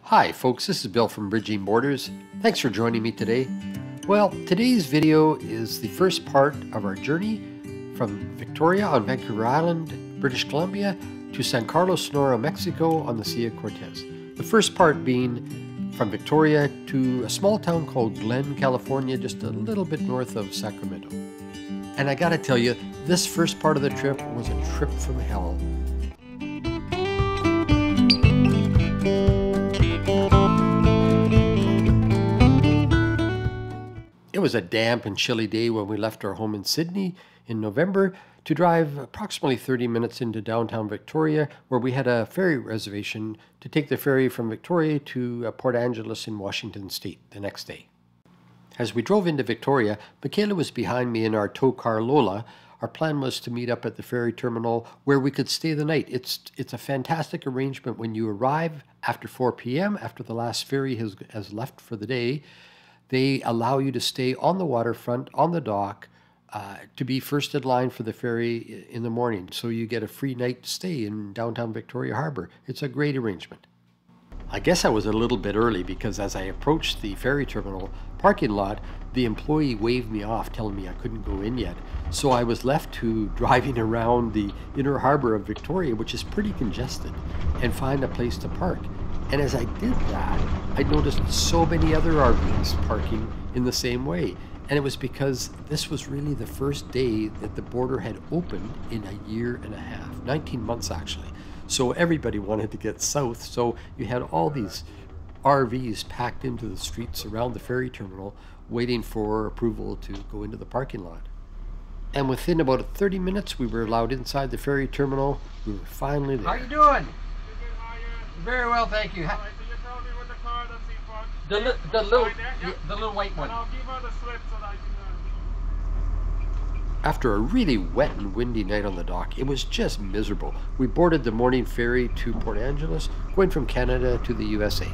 Hi folks, this is Bill from Bridging Borders. Thanks for joining me today. Well, today's video is the first part of our journey from Victoria on Vancouver Island, British Columbia, to San Carlos, Sonora, Mexico on the Sea of Cortez. The first part being from Victoria to a small town called Glen, California, just a little bit north of Sacramento. And I gotta tell you, this first part of the trip was a trip from hell. It was a damp and chilly day when we left our home in Sydney in November to drive approximately 30 minutes into downtown Victoria, where we had a ferry reservation to take the ferry from Victoria to Port Angeles in Washington State the next day. As we drove into Victoria, Michaela was behind me in our tow car Lola. Our plan was to meet up at the ferry terminal where we could stay the night. It's a fantastic arrangement when you arrive after 4 p.m., after the last ferry has left for the day. They allow you to stay on the waterfront, on the dock, to be first in line for the ferry in the morning. So you get a free night stay in downtown Victoria Harbor. It's a great arrangement. I guess I was a little bit early because as I approached the ferry terminal parking lot, the employee waved me off, telling me I couldn't go in yet. So I was left to driving around the inner harbor of Victoria, which is pretty congested, and find a place to park. And as I did that, I noticed so many other RVs parking in the same way. And it was because this was really the first day that the border had opened in a year and a half, 19 months actually. So everybody wanted to get south. So you had all these RVs packed into the streets around the ferry terminal waiting for approval to go into the parking lot. And within about 30 minutes, we were allowed inside the ferry terminal. We were finally there. How you doing? Very well, thank you. Alright, so you tell me what the car that's in front. The little white one. And I'll give her the slip so that I can After a really wet and windy night on the dock, it was just miserable. We boarded the morning ferry to Port Angeles, going from Canada to the USA.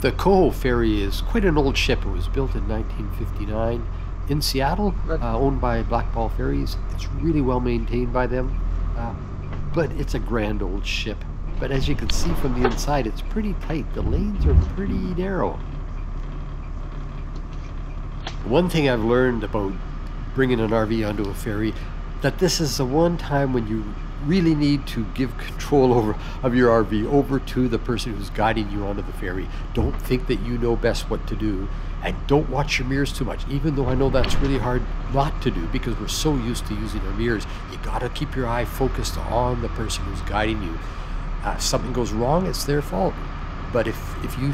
The Coho ferry is quite an old ship. It was built in 1959 in Seattle, owned by Black Ball Ferries. It's really well maintained by them. But it's a grand old ship. But as you can see from the inside, it's pretty tight. The lanes are pretty narrow. One thing I've learned about bringing an RV onto a ferry, that this is the one time when you really need to give control of your RV over to the person who's guiding you onto the ferry. Don't think that you know best what to do, and don't watch your mirrors too much, even though I know that's really hard not to do because we're so used to using our mirrors. You gotta keep your eye focused on the person who's guiding you. If something goes wrong, it's their fault. But if you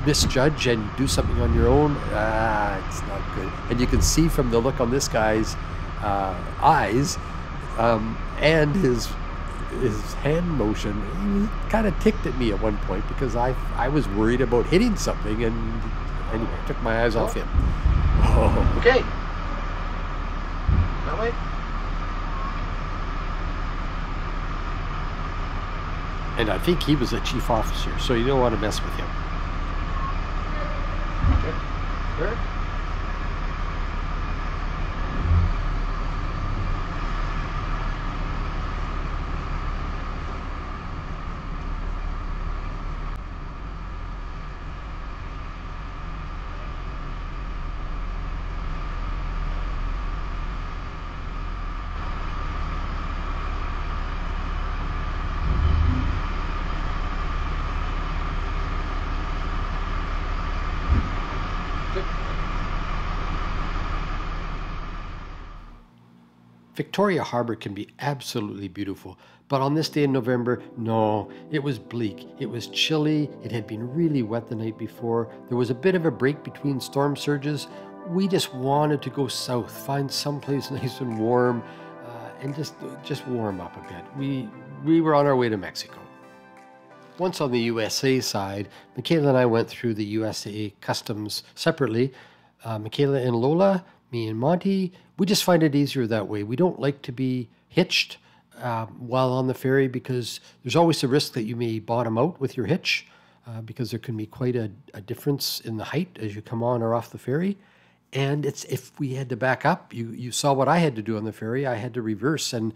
misjudge and do something on your own, it's not good. And you can see from the look on this guy's eyes and his hand motion, he kind of ticked at me at one point because I was worried about hitting something, and anyway, I took my eyes off him. Oh. Okay. That way. And I think he was a chief officer, so you don't want to mess with him. Okay. Sure. Victoria Harbor can be absolutely beautiful, but on this day in November, no, it was bleak. It was chilly. It had been really wet the night before. There was a bit of a break between storm surges. We just wanted to go south, find someplace nice and warm, and just warm up a bit. We were on our way to Mexico. Once on the USA side, Michaela and I went through the USA customs separately. Michaela and Lola, me and Monty, we just find it easier that way. We don't like to be hitched while on the ferry because there's always the risk that you may bottom out with your hitch because there can be quite a difference in the height as you come on or off the ferry. And if we had to back up, you saw what I had to do on the ferry. I had to reverse, and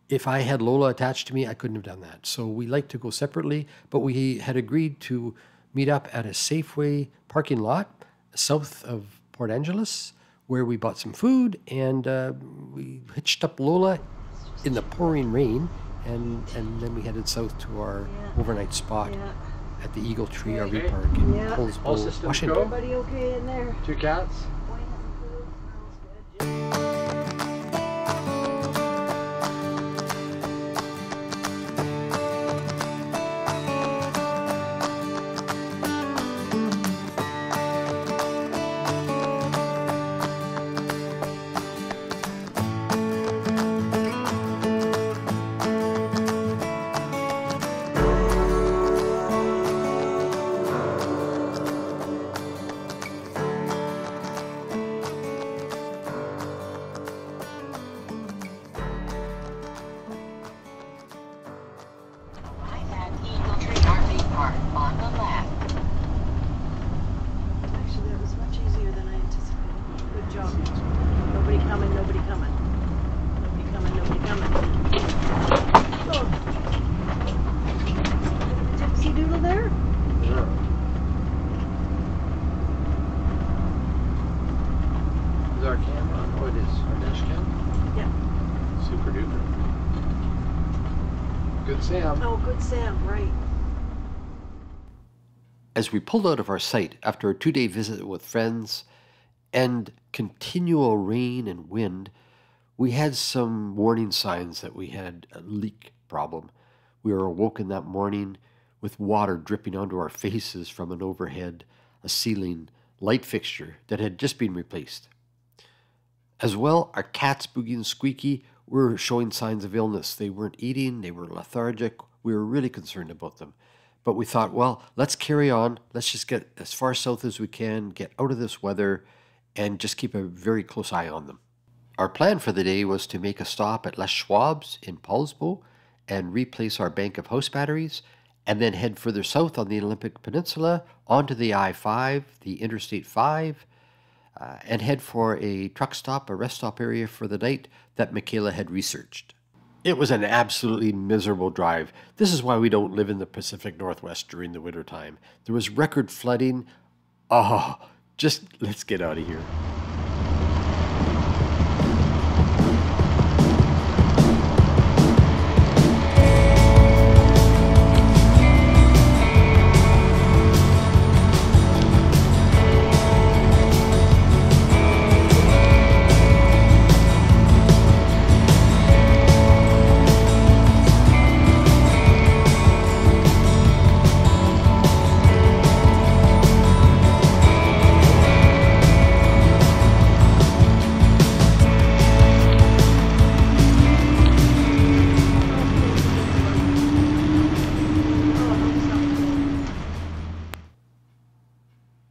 If I had Lola attached to me, I couldn't have done that. So we like to go separately, but we had agreed to meet up at a Safeway parking lot south of Port Angeles, where we bought some food, and we hitched up Lola in the pouring rain, and then we headed south to our overnight spot at the Eagle Tree RV Park in Poulsbo, Washington. Everybody okay in there? 2 cats. Actually, that was much easier than I anticipated. Good job. Nobody coming, nobody coming. Nobody coming, nobody coming. Oh. Gypsy doodle there? Yeah. Is our camera on? Oh, it is. Our dash cam? Yeah. Super duper. Good Sam. Oh, good Sam, right. As we pulled out of our site after a 2-day visit with friends and continual rain and wind, we had some warning signs that we had a leak problem. We were awoken that morning with water dripping onto our faces from an overhead, a ceiling light fixture that had just been replaced. As well, our cats, Boogie and Squeaky, were showing signs of illness. They weren't eating, they were lethargic. We were really concerned about them. But we thought, well, let's carry on. Let's just get as far south as we can, get out of this weather, and just keep a very close eye on them. Our plan for the day was to make a stop at Les Schwab's in Poulsbo and replace our bank of house batteries, and then head further south on the Olympic Peninsula onto the I-5, the Interstate 5, and head for a truck stop, a rest stop area for the night that Michaela had researched. It was an absolutely miserable drive. This is why we don't live in the Pacific Northwest during the wintertime. There was record flooding. Oh, just let's get out of here.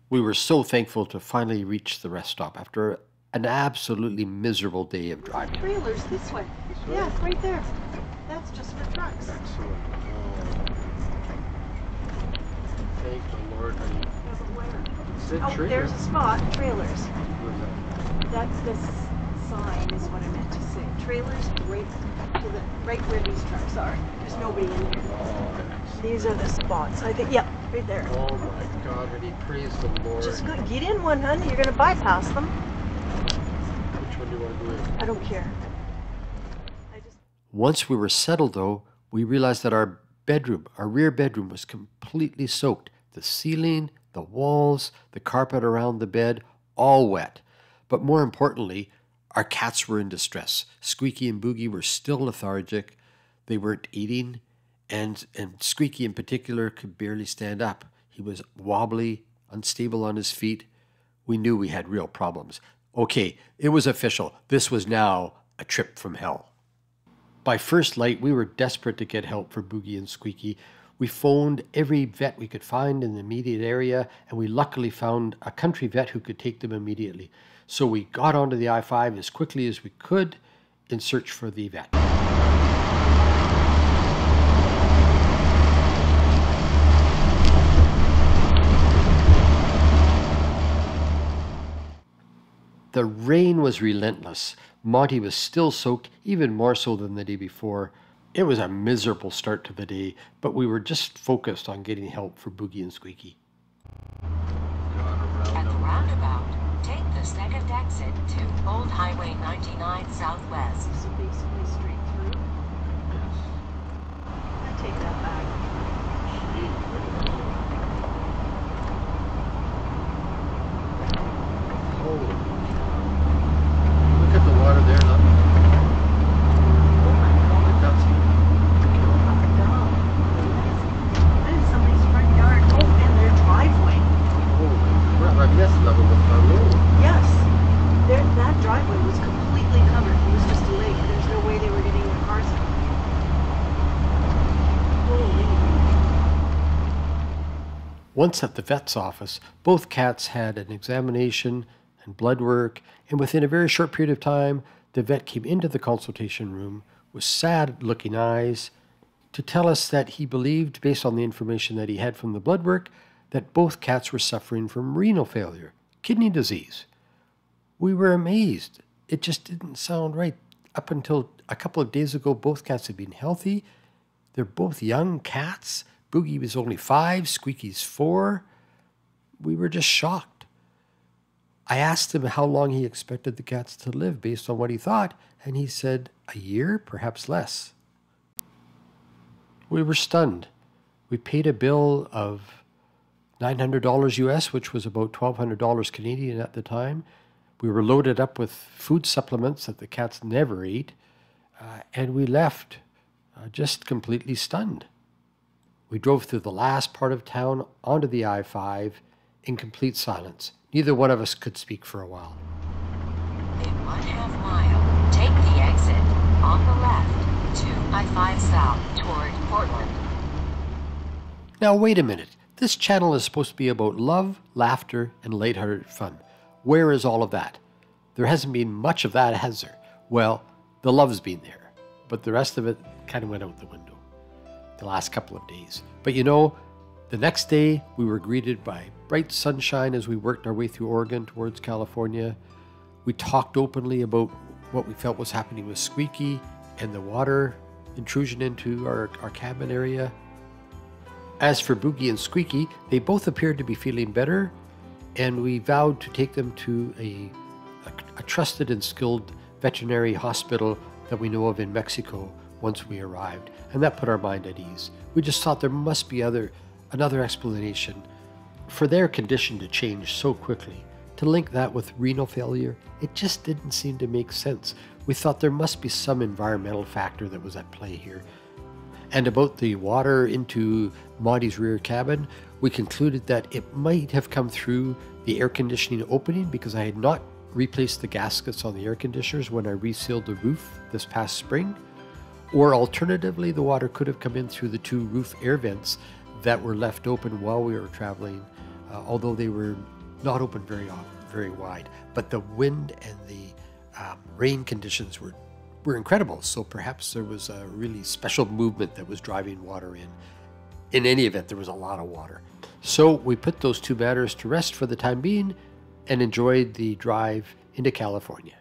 We were so thankful to finally reach the rest stop after an absolutely miserable day of driving. Trailers this way. Yeah, right there. That's just for trucks. Excellent. Thank the Lord, honey. Yeah, but where? It said Oh, trailer. there's a spot. Trailers. Where's that? That's the sign is what I meant to say. Trailers right where these trucks are. There's nobody in here. Oh, excellent. These are the spots. I think, yeah, right there. Oh my God, honey, praise the Lord. Just go, get in one, honey. You're going to bypass them. Which one do you want to go in? I don't care. Once we were settled, though, we realized that our rear bedroom, was completely soaked. The ceiling, the walls, the carpet around the bed, all wet. But more importantly, our cats were in distress. Squeaky and Boogie were still lethargic. They weren't eating, and Squeaky in particular could barely stand up. He was wobbly, unstable on his feet. We knew we had real problems. Okay, it was official. This was now a trip from hell. By first light, we were desperate to get help for Boogie and Squeaky. We phoned every vet we could find in the immediate area, and we luckily found a country vet who could take them immediately. So we got onto the I-5 as quickly as we could in search for the vet. The rain was relentless. Monty was still soaked, even more so than the day before. It was a miserable start to the day, but we were just focused on getting help for Boogie and Squeaky. At the roundabout, take the second exit to Old Highway 99 Southwest. So basically straight through. I take that back. Holy. Look at the water there. Look. Oh my God. That's That is somebody's front yard. Oh, and their driveway. I missed level with the road. Yes. That driveway was completely covered. It was just a lake. There's no way they were getting their cars out. Holy. Once at the vet's office, both cats had an examination and blood work, and within a very short period of time, the vet came into the consultation room with sad-looking eyes to tell us that he believed, based on the information that he had from the blood work, that both cats were suffering from renal failure, kidney disease. We were amazed. It just didn't sound right. Up until a couple of days ago, both cats had been healthy. They're both young cats. Boogie was only 5, Squeaky's 4. We were just shocked. I asked him how long he expected the cats to live based on what he thought, and he said a year, perhaps less. We were stunned. We paid a bill of $900 US, which was about $1,200 Canadian at the time. We were loaded up with food supplements that the cats never ate, and we left just completely stunned. We drove through the last part of town onto the I-5 in complete silence. Neither one of us could speak for a while. In 1/2 mile, take the exit on the left to I-5 South toward Portland. Now, wait a minute. This channel is supposed to be about love, laughter, and lighthearted fun. Where is all of that? There hasn't been much of that, has there? Well, the love's been there, but the rest of it kind of went out the window the last couple of days. But you know, the next day we were greeted by bright sunshine as we worked our way through Oregon towards California. We talked openly about what we felt was happening with Squeaky and the water intrusion into our cabin area. As for Boogie and Squeaky, they both appeared to be feeling better, and we vowed to take them to a trusted and skilled veterinary hospital that we know of in Mexico once we arrived, and that put our mind at ease. We just thought there must be another explanation for their condition to change so quickly. To link that with renal failure, it just didn't seem to make sense. We thought there must be some environmental factor that was at play here. And about the water into Monty's rear cabin, we concluded that it might have come through the air conditioning opening because I had not replaced the gaskets on the air conditioners when I resealed the roof this past spring. Or alternatively, the water could have come in through the 2 roof air vents that were left open while we were traveling, although they were not open very wide. But the wind and the rain conditions were incredible, so perhaps there was a really special movement that was driving water in. In any event, there was a lot of water. So we put those 2 matters to rest for the time being and enjoyed the drive into California.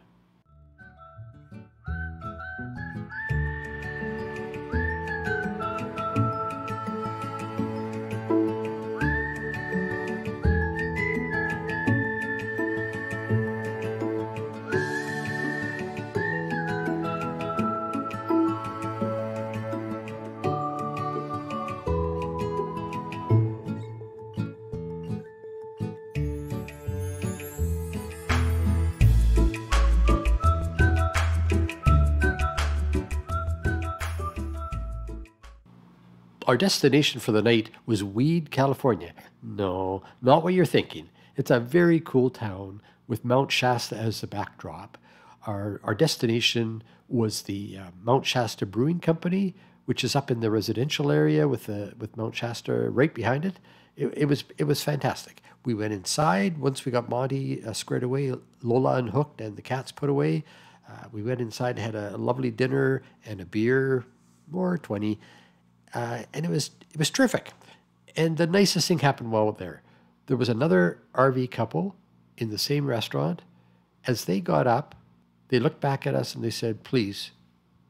Our destination for the night was Weed, California. No, not what you're thinking. It's a very cool town with Mount Shasta as the backdrop. Our destination was the Mount Shasta Brewing Company, which is up in the residential area with Mount Shasta right behind it. It was fantastic. We went inside once we got Monty squared away, Lola unhooked, and the cats put away. We went inside, had a lovely dinner and a beer, or 20. And it was terrific. And the nicest thing happened while there. There was another RV couple in the same restaurant, As they got up, they looked back at us and they said, "Please,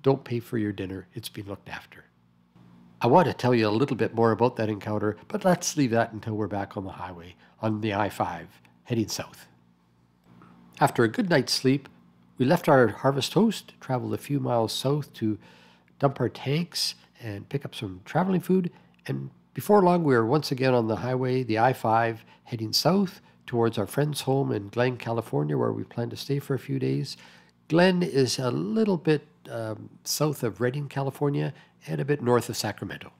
don't pay for your dinner. It's been looked after." I want to tell you a little bit more about that encounter, but let's leave that until we're back on the highway, on the I-5, heading south. After a good night's sleep, we left our harvest host, traveled a few miles south to dump our tanks and pick up some traveling food, and before long we were once again on the highway, the I-5, heading south towards our friend's home in Glen, California, where we plan to stay for a few days. Glen is a little bit south of Redding, California, and a bit north of Sacramento.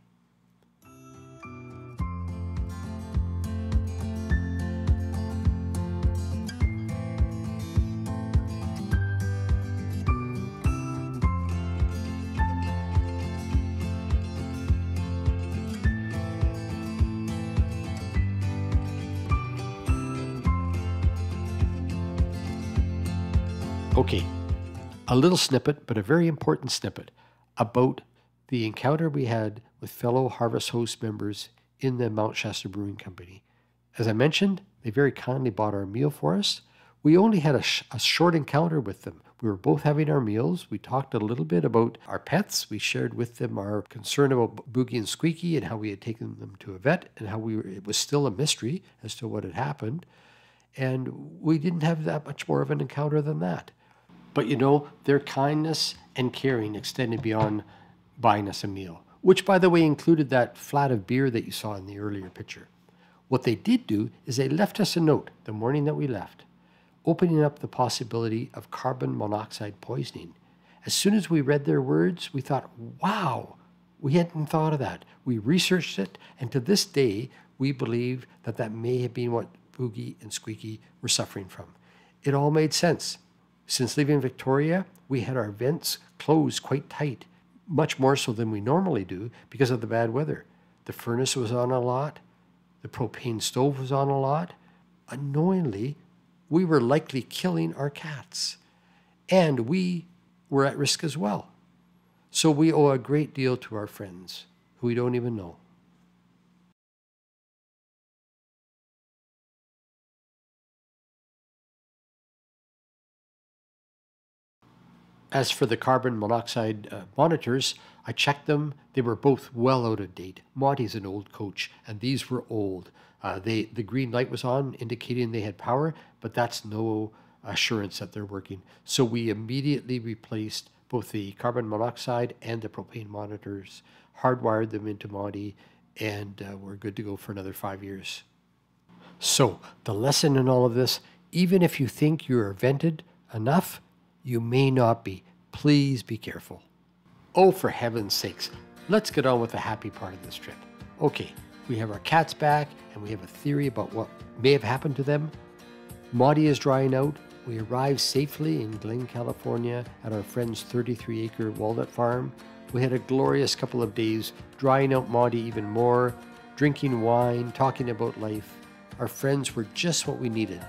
Okay, a little snippet, but a very important snippet about the encounter we had with fellow Harvest Host members in the Mount Shasta Brewing Company. As I mentioned, they very kindly bought our meal for us. We only had a short encounter with them. We were both having our meals. We talked a little bit about our pets. We shared with them our concern about Boogie and Squeaky and how we had taken them to a vet and how it was still a mystery as to what had happened. And we didn't have that much more of an encounter than that. But you know, their kindness and caring extended beyond buying us a meal, which by the way included that flat of beer that you saw in the earlier picture. What they did do is they left us a note the morning that we left, opening up the possibility of carbon monoxide poisoning. As soon as we read their words, we thought, wow, we hadn't thought of that. We researched it, and to this day, we believe that that may have been what Boogie and Squeaky were suffering from. It all made sense. Since leaving Victoria, we had our vents closed quite tight, much more so than we normally do because of the bad weather. The furnace was on a lot. The propane stove was on a lot. Unknowingly, we were likely killing our cats. And we were at risk as well. So we owe a great deal to our friends who we don't even know. As for the carbon monoxide monitors, I checked them. They were both well out of date. Monty's an old coach, and these were old. The green light was on, indicating they had power, but that's no assurance that they're working. So we immediately replaced both the carbon monoxide and the propane monitors, hardwired them into Monty, and we're good to go for another 5 years. So the lesson in all of this, even if you think you're vented enough, you may not be. Please be careful. Oh, for heaven's sakes, let's get on with the happy part of this trip. Okay, we have our cats back and we have a theory about what may have happened to them. Maudie is drying out. We arrived safely in Glen, California at our friend's 33-acre walnut farm. We had a glorious couple of days drying out Maudie even more, drinking wine, talking about life. Our friends were just what we needed.